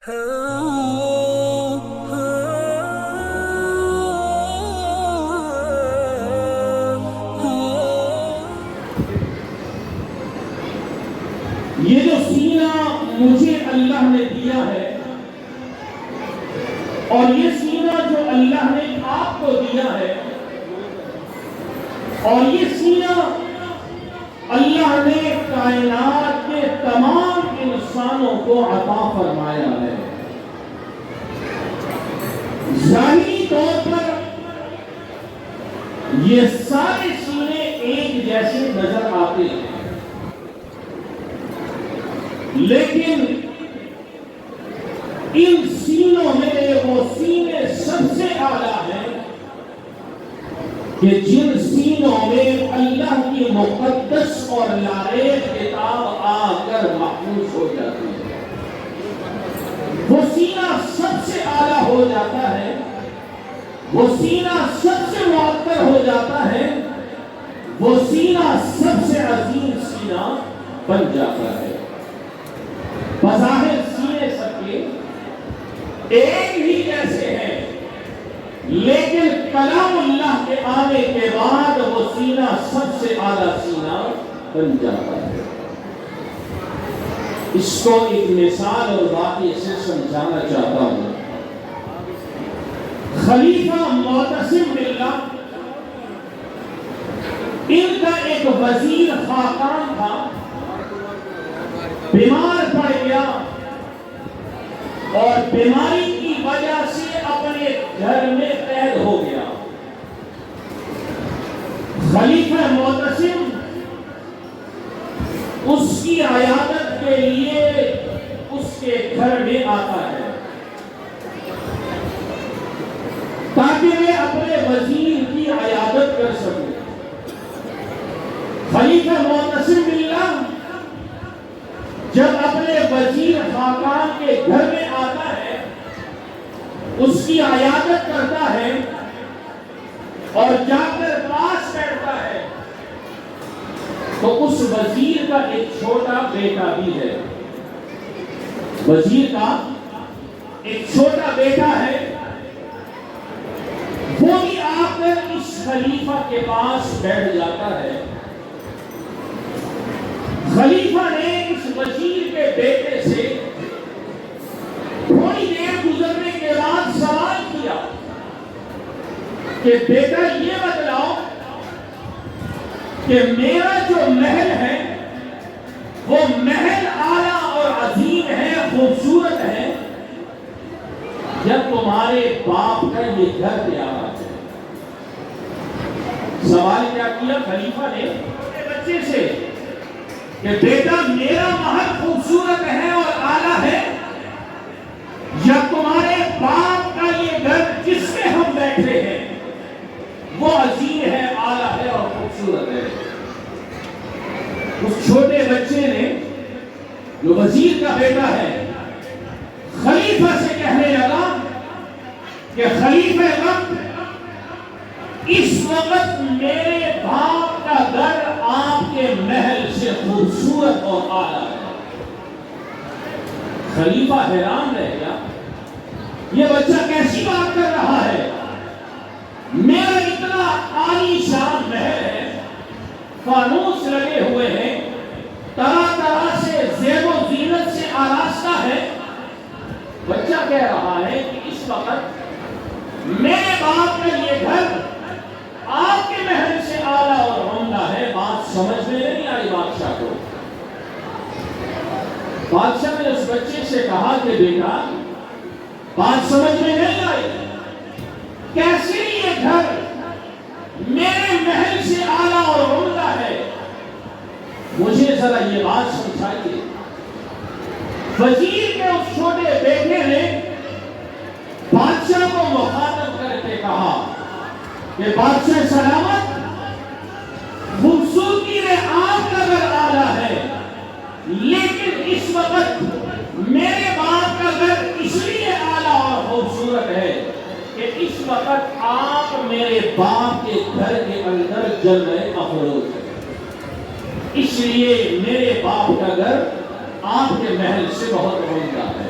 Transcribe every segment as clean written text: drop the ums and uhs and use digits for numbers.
یہ جو سینہ مجھے اللہ نے دیا ہے اور یہ سینہ جو اللہ نے آپ کو دیا ہے اور یہ سینہ اللہ نے کائنات کے تمام انسانوں کو عطا فرمایا ہے۔ ظاہری طور پر یہ سارے سینے ایک جیسے نظر آتے ہیں، لیکن ان سینوں میں وہ سینے سب سے اعلیٰ ہیں کہ جن سینوں میں اللہ کی مقدس اور لائق کتاب آ کر محفوظ ہو جاتی ہے۔ وہ سینہ سب سے اعلیٰ ہو جاتا ہے، وہ سینہ سب سے معطر ہو جاتا ہے، وہ سینہ سب سے عظیم سینہ بن جاتا ہے۔ بظاہر سینے سب کے ایک ہی جیسے ہیں، لیکن کلام اللہ کے آنے کے بعد وہ سینہ سب سے اعلیٰ سینہ بن جاتا ہے۔ اس کو ایک مثال اور واقعے سے سمجھانا چاہتا ہوں۔ خلیفہ معتصم باللہ، ان کا ایک وزیر خاقان تھا، بیمار پڑ گیا اور بیماری کی وجہ سے اپنے گھر میں قید ہو گیا۔ خلیفہ معتصم اس کی عیادت کے لیے اس کے گھر میں آتا ہے تاکہ وہ اپنے وزیر کی عیادت کر سکے۔ خلیفہ معتصم باللہ جب اپنے وزیر خاقان کے گھر میں آتا ہے، اس کی عیادت کرتا ہے اور جا کر پاس بیٹھتا ہے، تو اس وزیر کا ایک چھوٹا بیٹا بھی ہے۔ وزیر کا ایک چھوٹا بیٹا ہے، وہ بھی آ کر اس خلیفہ کے پاس بیٹھ جاتا ہے۔ خلیفہ نے اس وزیر کے بیٹے سے تھوڑی دیر گزرنے کے بعد سوال کیا کہ بیٹا یہ بتلاؤ کہ میرا جو محل ہے وہ محل اعلیٰ اور عظیم ہے، خوبصورت ہے، یا تمہارے باپ کا یہ گھر پیارا ہے؟ سوال کیا کیا خلیفہ نے اپنے بچے سے کہ بیٹا میرا محل خوبصورت ہے اور اعلیٰ ہے، یا تمہارے باپ کا یہ گھر جس میں ہم بیٹھے ہیں وہ عظیم ہے، اعلیٰ ہے اور خوبصورت ہے؟ اس چھوٹے بچے نے جو وزیر کا بیٹا ہے خلیفہ سے کہنے لگا کہ خلیفہ وقت، اس وقت میرے باپ کا گھر آپ کے محل سے خوبصورت اور اعلیٰ ہے۔ خلیفہ حیران رہ گیا، یہ بچہ کیسی بات کر رہا ہے؟ میرا اتنا عالی شان محل ہے، فانوس لگے ہوئے ہیں، طرح طرح سے زیب و زینت سے آراستہ ہے۔ بچہ کہہ رہا ہے کہ اس وقت میرے باپ کا یہ گھر آپ کے محل سے اعلیٰ اور عمدہ ہے۔ بات سمجھ میں نہیں آئی بادشاہ کو۔ بادشاہ نے اس بچے سے کہا کہ بیٹا بات سمجھ میں نہیں آئی، کیسے یہ گھر میرے محل سے اعلیٰ اور عمدہ ہے؟ مجھے ذرا یہ بات سمجھائیے۔ وزیر کے اس چھوٹے بیٹے نے بادشاہ کو مخاطب کر کے کہا کہ بادشاہ سلامت، خوبصورتی میں آپ کا گھر اعلیٰ ہے، لیکن اس وقت میرے باپ کا گھر اس لیے اعلیٰ اور خوبصورت ہے کہ اس وقت آپ میرے باپ کے گھر کے اندر جل رہے افروز ہیں، اس لیے میرے باپ کا گھر آپ کے محل سے بہت عمدہ ہے۔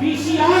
VCR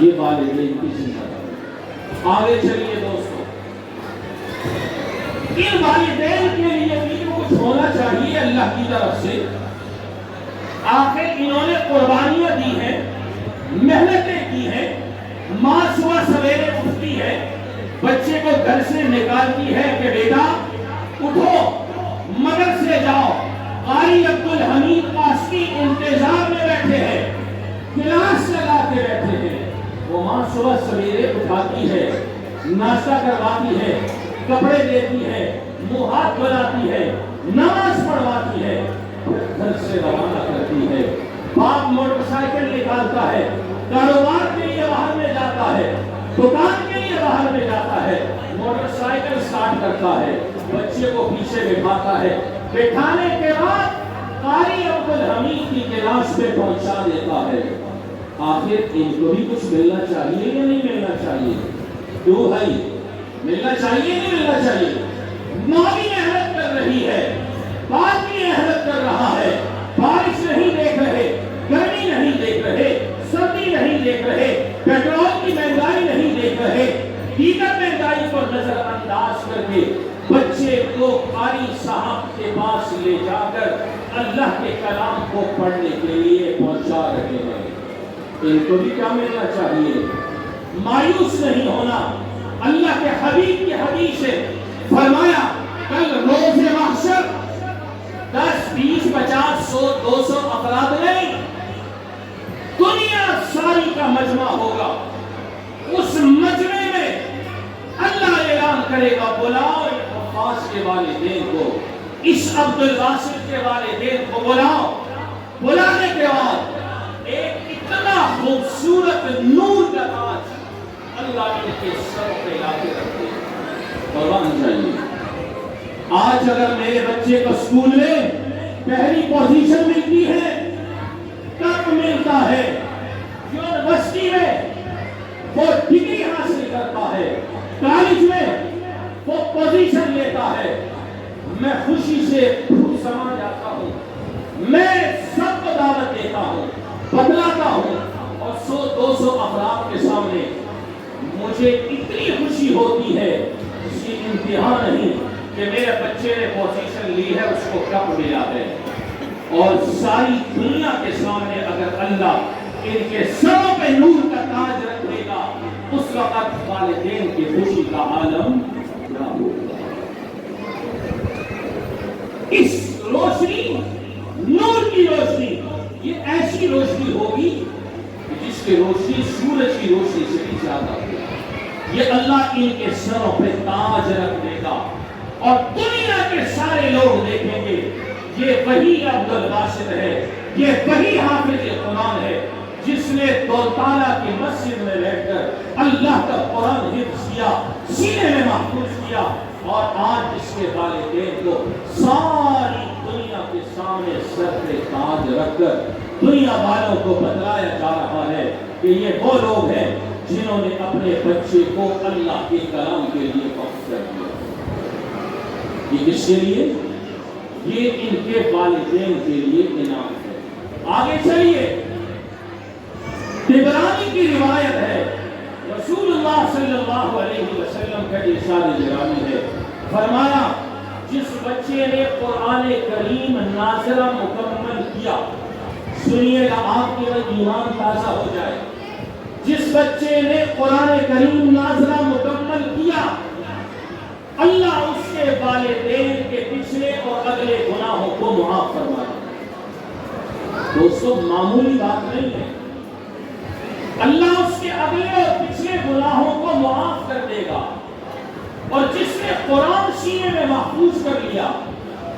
یہ والدین کی ذمہ داری۔ آگے چلیے دوستوں، ان والدین کے لیے بھی کچھ ہونا چاہیے اللہ کی طرف سے۔ آخر انہوں نے قربانیاں دی ہیں، محنتیں کی ہیں، ماں صبح سویرے اٹھتی ہے، بچے کو گھر سے نکالتی ہے کہ بیٹا اٹھو مدرسے جاؤ، قاری عبدالحمید قاسمی انتظار میں بیٹھے ہیں، کلاس لگا کے بیٹھے ہیں۔ وہ ماں صبح سویرے اٹھاتی ہے، ناشتہ کرواتی ہے، کپڑے دیتی ہے، منہ ہاتھ دھلاتی ہے، نماز پڑھواتی ہے، گھر سے روانہ کرتی ہے۔ باپ موٹر سائیکل نکالتا ہے، کاروبار کے لیے باہر میں جاتا ہے، دکان کے لیے باہر میں جاتا ہے، موٹر سائیکل سٹارٹ کرتا ہے، بچے کو پیچھے بٹھاتا ہے، بٹھانے کے بعد قاری عبدالحمید کی کلاس پہ پہنچا دیتا ہے۔ آخر ان کو بھی کچھ ملنا چاہیے یا نہیں ملنا چاہیے؟ کیوں بھائی؟ ملنا چاہیے نہیں ملنا چاہیے؟ ماں بھی محنت کر رہی ہے، باپ بھی محنت کر رہا ہے، بارش نہیں دیکھ رہے، گرمی نہیں دیکھ رہے، سردی نہیں دیکھ رہے، پیٹرول کی مہنگائی نہیں دیکھ رہے، دیگر مہنگائی کو نظر انداز کر کے بچے کو قاری صاحب کے پاس لے جا کر اللہ کے کلام کو پڑھنے کے لیے پہنچا رہے ہیں۔ ان کو بھی کیا ملنا چاہیے؟ مایوس نہیں ہونا۔ اللہ کے حبیب کی حدیث ہے، فرمایا کل روز محشر 10 20 50 100 200 افراد نہیں، دنیا ساری کا مجمع ہوگا۔ اس مجمع میں اللہ اعلان کرے گا بلاؤ عباس کے والدین کو، اس عبدالباسط کے والدین کو بلاؤ۔ بلانے کے بعد ایک اتنا خوبصورت نور کا تاج اللہ ان کے سر پہ لا کے رکھتے ہیں۔ قربان جائیے، آج اگر میرے بچے کو اسکول میں پہلی پوزیشن ملتی ہے، کب ملتا ہے؟ یونیورسٹی میں وہ ڈگری حاصل کرتا ہے، کالج میں وہ پوزیشن لیتا ہے، میں خوشی سے پھول سما جاتا ہوں، میں سب کو دعوت دیتا ہوں، بتلاتا ہوں، اور 100 200 افراد کے سامنے مجھے اتنی خوشی ہوتی ہے اس کی انتہا نہیں کہ میرے بچے نے پوزیشن لی ہے، اس کو کب ملا ہے۔ اور ساری دنیا کے سامنے اگر اللہ ان کے سروں پہ نور کا تاج رکھے گا، اس وقت والدین کی خوشی کا عالم کیا ہوگا۔ اس روشنی، نور کی روشنی، یہ ایسی روشنی ہوگی جس کی روشنی سورج کی روشنی سے بھی زیادہ ہوگی۔ یہ اللہ ان کے سروں پہ تاج رکھ دے گا اور دنیا کے سارے لوگ دیکھیں گے یہ وہی عبدالباسط ہے، یہ وہی حافظ قرآن ہے جس نے دولتانہ کی مسجد میں بیٹھ کر اللہ کا قرآن حفظ کیا، سینے میں محفوظ کیا، اور آج اس کے والدین کو ساری دنیا کے سامنے سر پہ تاج رکھ کر دنیا والوں کو بتلایا جا رہا ہے کہ یہ وہ لوگ ہیں جنہوں نے اپنے بچے کو اللہ کے کلام کے لیے وقف کر دیا۔ یہ کس کے لیے؟ یہ ان کے والدین کے لیے انعام ہے۔ آگے چلیے، طبرانی کی روایت ہے، رسول اللہ صلی اللہ علیہ وسلم کا ارشاد گرامی ہے، فرمایا جس بچے نے قرآن کریم ناظرہ مکمل کیا، سنیے گا آپ کے ایمان تازہ ہو جائے، جس بچے نے قرآن کریم ناظرہ مکمل کیا، اللہ اس کے والدین کے پچھلے اور اگلے گناہوں کو معاف فرمائے۔ دوستو معمولی بات نہیں ہے، اللہ اس کے اگلے اور پچھلے گناہوں کو معاف کر دے گا۔ اور جس نے قرآن سینے میں محفوظ کر لیا،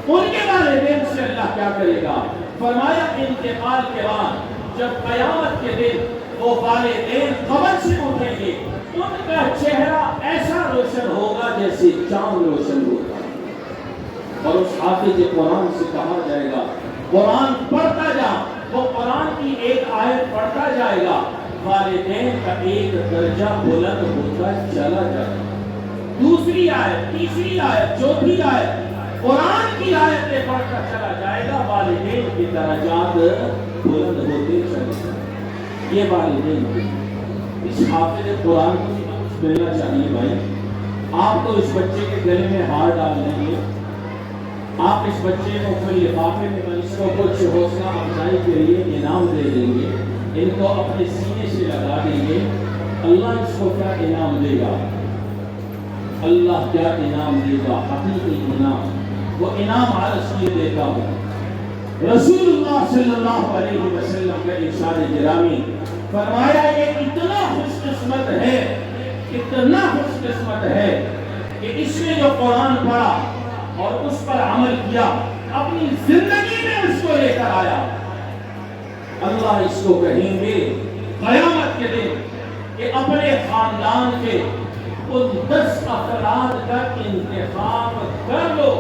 ان کے والدین سے اللہ کیا کرے گا؟ فرمایا انتقال کے بعد جب قیامت کے دن وہ والدین قبر سے اٹھیں گے، ان کا چہرہ ایسا روشن ہوگا جیسے چاند روشن ہوتا ہے، اور اس حافظ قرآن سے کہا جائے گا قرآن پڑھتا جا، وہ قرآن کی ایک آیت پڑھتا جائے گا، والدین کا ایک درجہ بلند ہوتا چلا جائے گا۔ دوسری آیت، تیسری آیت، چوتھی آیت، قرآن کی آیتیں پڑھتا چلا جائے گا، والدین کی درجات بلند ہوتے چلے گا۔ یہ والدین کی، اس حافظ قرآن کو بھی کچھ ملنا چاہیے بھائی. آپ تو اس بچے کے گلے میں ہار ڈال دیں گے, آپ اس بچے کو کوئی لفافے میں اس کو کچھ حوصلہ افزائی کے لیے انعام دے دیں گے, ان کو اپنے سینے سے لگا دیں گے. اللہ اس کو کیا انعام دے گا؟ اللہ کیا انعام دے گا؟ حقیقی انعام. وہ انعام عرض کیے دیتا ہوں. رسول اللہ صلی اللہ علیہ وسلم کا ارشاد گرامی فرمایا یہ اتنا خوش قسمت ہے, اتنا خوش قسمت ہے کہ اس نے جو قرآن پڑھا اور اس پر عمل کیا, اپنی زندگی میں اس کو لے کر آیا, اللہ اس کو کہیں گے قیامت کے دن کہ اپنے خاندان کے ان 10 افراد کا انتخاب کر لو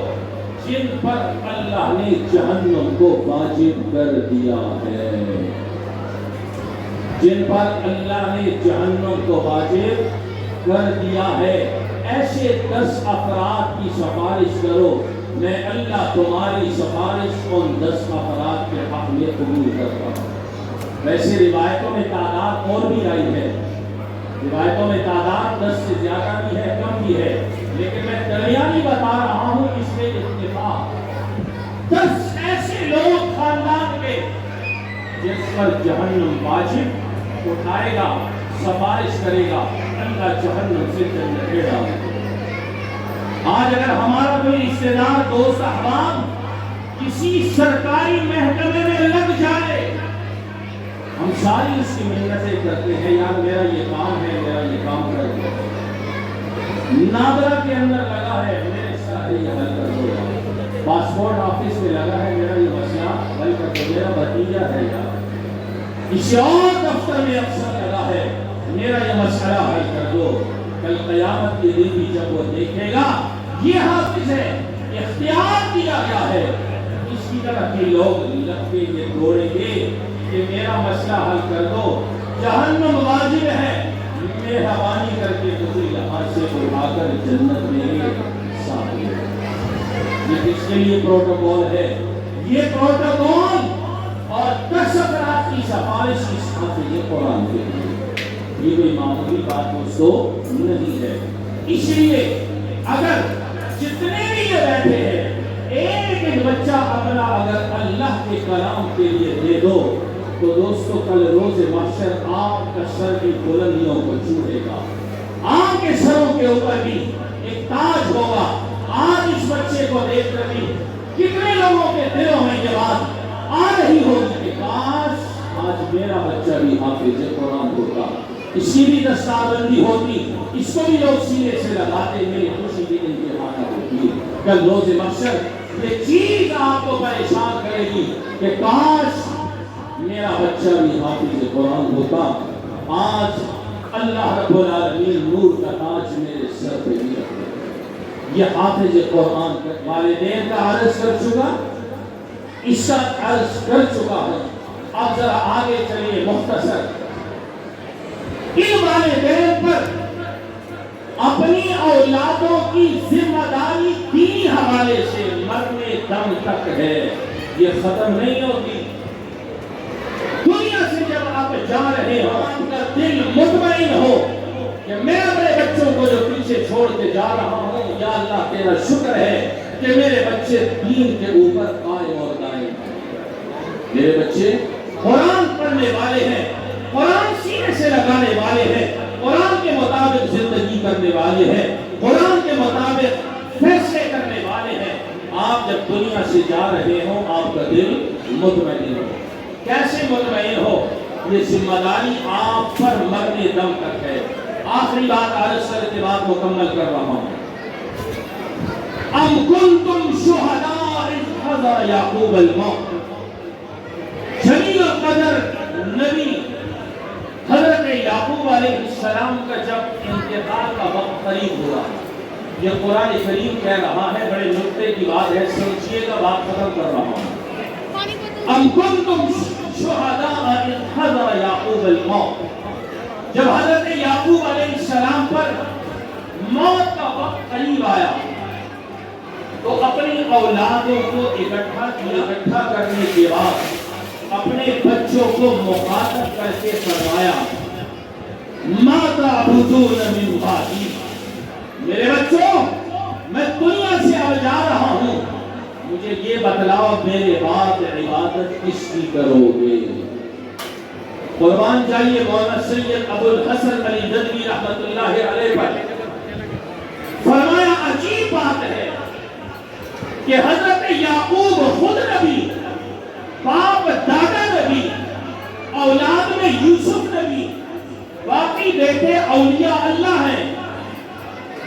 جن پر اللہ نے جہنم کو واجب کر دیا ہے, جن پر اللہ نے جہنم کو واجب کر دیا ہے. ایسے 10 افراد کی سفارش کرو, میں اللہ تمہاری سفارش ان 10 افراد کے حق میں قبول کرتا ہوں. ویسے روایتوں میں تعداد اور بھی آئی ہے, روایتوں میں تعداد 10 سے زیادہ بھی ہے, کم بھی ہے, لیکن میں درمیانی بتا رہا ہوں. اس میں اتفاق 10 ایسے لوگ خاندان کے جس پر جہنم واجب اٹھائے گا, سفارش کرے گا, اللہ جہنم سے جنت میں ڈالے گا. آج اگر ہمارا کوئی رشتہ دار, دوست, احباب کسی سرکاری محکمے میں لگ جائے, ہم ساری اس کی محنتیں کرتے ہیں, یار میرا یہ کام ہے, میرا یہ کام کر دو. نادرا کے اندر لگا ہے, میرے سارے یہ حل کر دو. پاسپورٹ آفس میں لگا ہے, میرا یہ مسئلہ حل کر دو. میرا بھتیجا ہے یار, کسی اور دفتر میں افسر لگا ہے, میرا یہ مسئلہ حل کر دو. کل قیامت کے دن بھی جب وہ دیکھے گا یہ حافظ ہے, اختیار دیا گیا ہے, اس کی طرح کے لوگ لگے یہ دوڑیں گے کہ میرا مسئلہ حل کر دو, جہنم واجب ہے, مہربانی کر کے مجھے یہاں سے اٹھا کر جنت میں ساتھ لے. یہ کس کے لیے پروٹوکول ہے؟ یہ پروٹوکول اور 10 افراد کی سفارش اس حافظ قرآن کے لیے. یہ کوئی معمولی بات دوستو نہیں ہے. اس لیے اگر جتنے بھی یہ بیٹھے ہیں ایک ایک بچہ اپنا اگر اللہ کے کلام کے لیے دے دو تو دوستو کل روز محشر آپ کا سر کی بلندیوں کو چھوئے گا, آپ کے سروں کے اوپر بھی ایک تاج ہوگا. آج اس بچے کو دیکھ کر بھی کتنے لوگوں کے دلوں میں یہ بات آ رہی ہوگی کہ کاش آج میرا بچہ بھی حافظ قرآن ہوتا, اس کی بھی دستاویزی ہوتی, اس کو بھی لوگ سینے سے لگاتے, میری خوشی کی انتہا ہوتی. کل روز محشر یہ چیز آپ کو پریشان کرے گی کہ کاش میرا بچہ بھی حافظ قرآن ہوتا. آج اللہ رب العالمین نور کا تاج میرے سر پہ بھی رکھ دے. یہ حافظ قرآن والدین کا عرض کر چکا, اس کا عرض کر چکا ہے. اب ذرا آگے چلیے مختصر. ان والدین پر اپنی اولادوں کی ذمہ داری دینی حوالے سے مرنے دم تک ہے, یہ ختم نہیں ہوتی. دنیا سے جب آپ جا رہے ہو آپ کا دل مطمئن ہو کہ میں اپنے بچوں کو جو پیچھے چھوڑ کے جا رہا ہوں, یا اللہ تیرا شکر ہے کہ میرے بچے دین کے اوپر قائم اور دائم ہیں, میرے بچے قرآن پڑھنے والے ہیں, قرآن سینے سے لگانے والے ہیں, قرآن کے مطابق زندگی کرنے والے ہیں, قرآن کے مطابق فیصلے کرنے والے ہیں. آپ جب دنیا سے جا رہے ہوں آپ کا دل مطمئن ہو. کیسے مطمئن ہو؟ یہ ذمہ داری آپ پر مرنے دم تک ہے. آخری بات عرض کر کے بات مکمل کر رہا ہوں. ام کنتم شہداء اذ حضر یعقوب الموت. جلیل القدر نبی حضرت یعقوب علیہ السلام کا جب انتقال کا وقت قریب ہوا, یہ قرآن کریم کہہ رہا ہے, بڑے نکتے کی بات ہے, سمجھیے گا, بات ختم کر رہا ہوں. ام کنتم شہداء اذ حضر یعقوب الموت. جب حضرت یعقوب علیہ السلام پر موت کا وقت قریب آیا تو اپنی اولادوں کو اکٹھا کرنے کے بعد اپنے بچوں کو مخاطب کر کے فرمایا ما تعبدون من بعدی، میرے بچوں میں دنیا سے اب جا رہا ہوں، مجھے یہ بتلاؤ میرے بعد عبادت کس کی کرو گے؟ قربان جائیے مولانا سید ابو الحسن علی ندوی رحمت اللہ علیہ پر، فرمایا عجیب بات ہے کہ حضرت یعقوب خود نبی، باپ دادا نبی، اولاد میں یوسف نبی، باقی بیٹے اولیاء اللہ ہیں،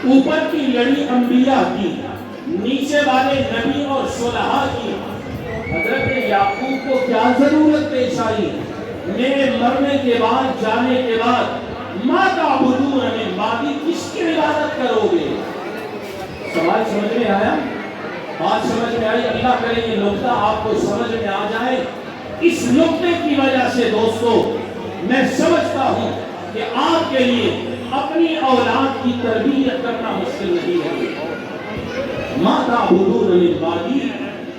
اوپر کی لڑی انبیاء کی، نیچے والے نبی اور صلحاء کی، حضرت یعقوب کو کیا ضرورت پیش آئی میرے مرنے کے بعد، جانے کے بعد، ما تعبدون من بعدی، کس کی عبادت کرو گے؟ سوال سمجھ میں آیا؟ بات سمجھ میں آئی؟ اللہ کرے یہ نقطہ آپ کو سمجھ میں آ جائے۔ اس نقطے کی وجہ سے دوستو میں سمجھتا ہوں کہ آپ کے لیے اپنی اولاد کی تربیت کرنا مشکل نہیں ہے۔ ما تعبدون من بعدی،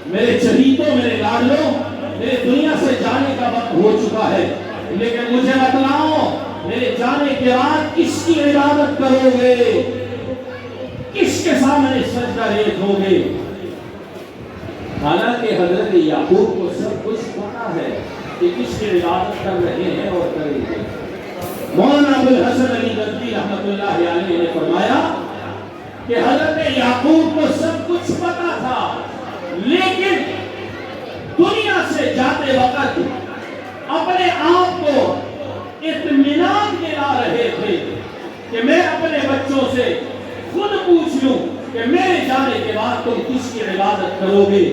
میرے چہیتوں، میرے لاڈلوں، میرے دنیا سے جانے کا وقت ہو چکا ہے، لیکن مجھے بتلاؤ میرے جانے کے بعد کس کی عبادت کرو گے؟ کس کے سامنے سجدہ ریز ہوگے؟ حالانکہ حضرت یعقوب کو سب کچھ پتا ہے کہ کس کی عبادت کر رہے ہیں اور کریں گے۔ مولانا ابو الحسن علی ندوی رحمت اللہ علیہ نے فرمایا کہ حضرت یعقوب کو سب کچھ پتا تھا، لیکن دنیا سے جاتے وقت اپنے آپ کو اطمینان دلا رہے تھے کہ میں اپنے بچوں سے خود پوچھ لوں کہ میرے جانے کے بعد تم کس کی عبادت کرو گے،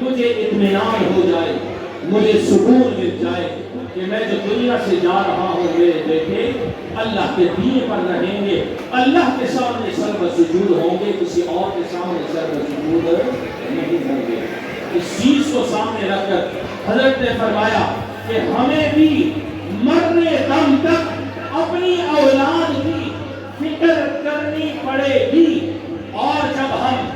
مجھے اطمینان ہو جائے، مجھے سکون مل جائے کہ میں جو دنیا سے جا رہا ہوں میرے بیٹے اللہ کے دین پر رہیں گے، اللہ کے سامنے سر سجود ہوں گے، کسی اور کے سامنے سر سجود نہیں ہوں گے۔ اس چیز کو سامنے رکھ کر حضرت نے فرمایا کہ ہمیں بھی مرنے دم تک اپنی اولاد کی فکر کرنی پڑے گی، اور جب ہم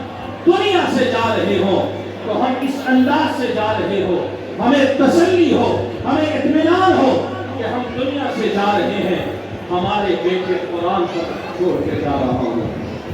دنیا سے جا رہے ہوں تو ہم اس انداز سے جا رہے ہو، ہمیں تسلی ہو، ہمیں اطمینان ہو کہ ہم دنیا سے جا رہے ہیں، ہمارے بیٹے قرآن پر چھوڑ کے جا رہا ہوں،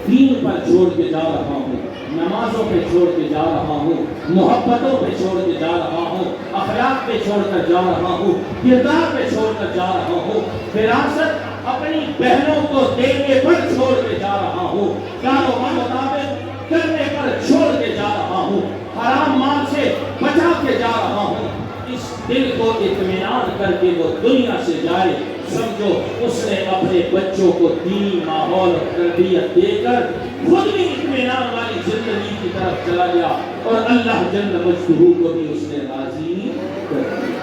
دین پر چھوڑ کے جا رہا ہوں، نمازوں پہ چھوڑ کے جا رہا ہوں، محبتوں پہ چھوڑ کے جا رہا ہوں، اخلاق پہ چھوڑ کر جا رہا ہوں، کردار پہ چھوڑ کر جا رہا ہوں، وراثت اپنی بہنوں کو دینے پر چھوڑ کے جا رہا ہوں، کاروبار مطابق کرنے پر چھوڑ کے جا رہا ہوں، حرام مال سے بچا کے جا رہا ہوں۔ اس دل کو اطمینان کر کے وہ دنیا سے جائے، سمجھو اس نے اپنے بچوں کو دینی ماحول اور تربیت دے کر خود بھی اطمینان والی زندگی کی طرف چلا گیا، اور اللہ جل مجدہ کو بھی اس نے راضی کر دیا۔